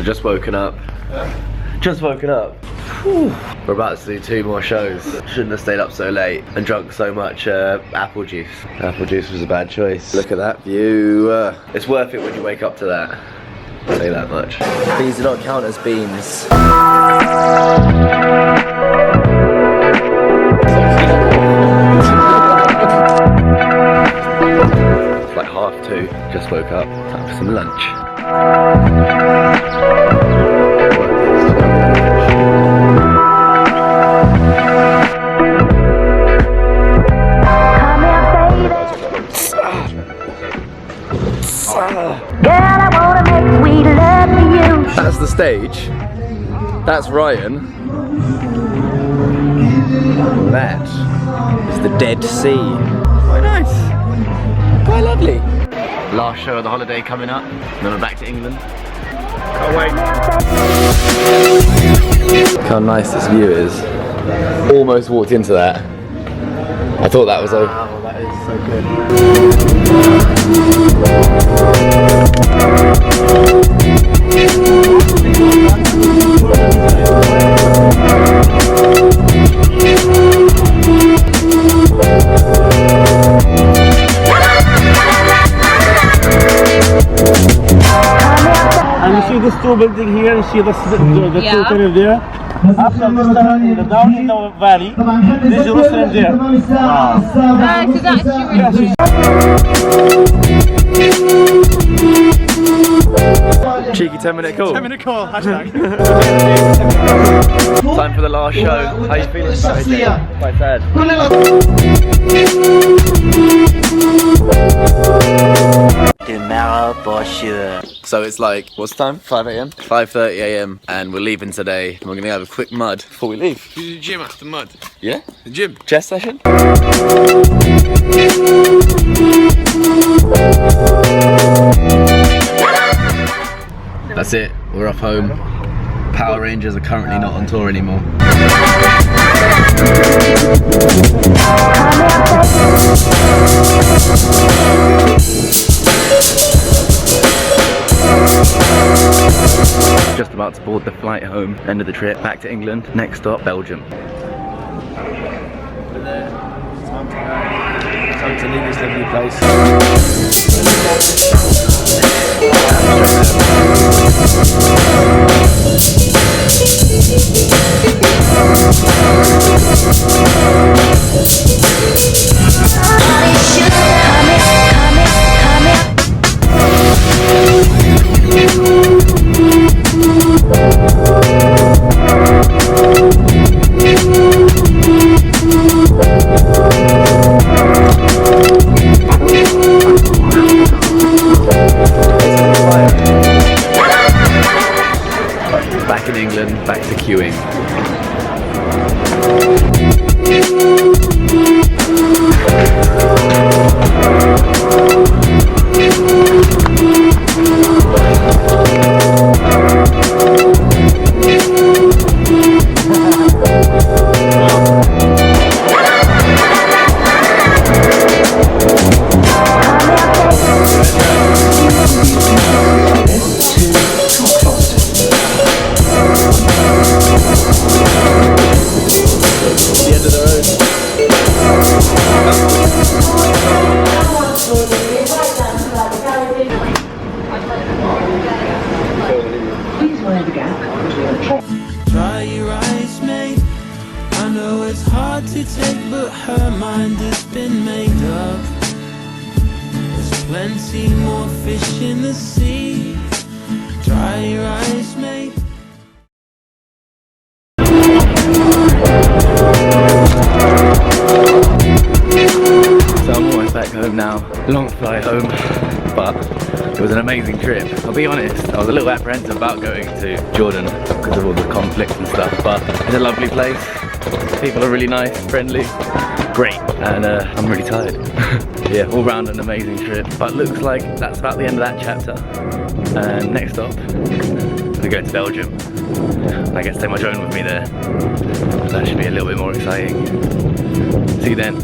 Just woken up. Just woken up. Whew. We're about to do 2 more shows. Shouldn't have stayed up so late and drunk so much apple juice. Apple juice was a bad choice. Look at that view. It's worth it when you wake up to that. I'll say that much. These do not count as beans. It's like 2:30. Just woke up. Time for some lunch. That's the stage. That's Ryan. That is the Dead Sea. Quite nice. Quite lovely. Last show of the holiday coming up. Then we're back to England. Can't wait. Look how nice this view is. Almost walked into that. I thought that was a... Wow, that is so good. And you see this 2 building here, you see the 2 tunnel there. After this tunnel, down in the valley, there's Jerusalem there. Wow. So that's Jerusalem. Cheeky 10-minute call. 10-minute call, hashtag. Time for the last show. How are you feeling about it? Quite sad. Tomorrow for sure. So it's like, what's the time? 5 AM? 5:30 AM and we're leaving today. And we're gonna have a quick mud before we leave. Do the gym after mud. Yeah? The gym. Chest session? That's it, we're off home. Power Rangers are currently not on tour anymore. Just about to board the flight home, end of the trip, back to England. Next stop, Belgium. Time to leave this lovely place. Back in England, back to queuing. Try your eyes, mate. I know it's hard to take, but her mind has been made up. There's plenty more fish in the sea. Try your eyes, mate. So I'm almost back home now. Long flight home, but it was an amazing trip. I'll be honest, I was a little apprehensive about going to Jordan because of all the conflicts and stuff, but it's a lovely place. People are really nice, friendly, great, and I'm really tired. Yeah, all round an amazing trip, but looks like that's about the end of that chapter. And next stop, we're going to Belgium. And I get to take my drone with me there. That should be a little bit more exciting. See you then.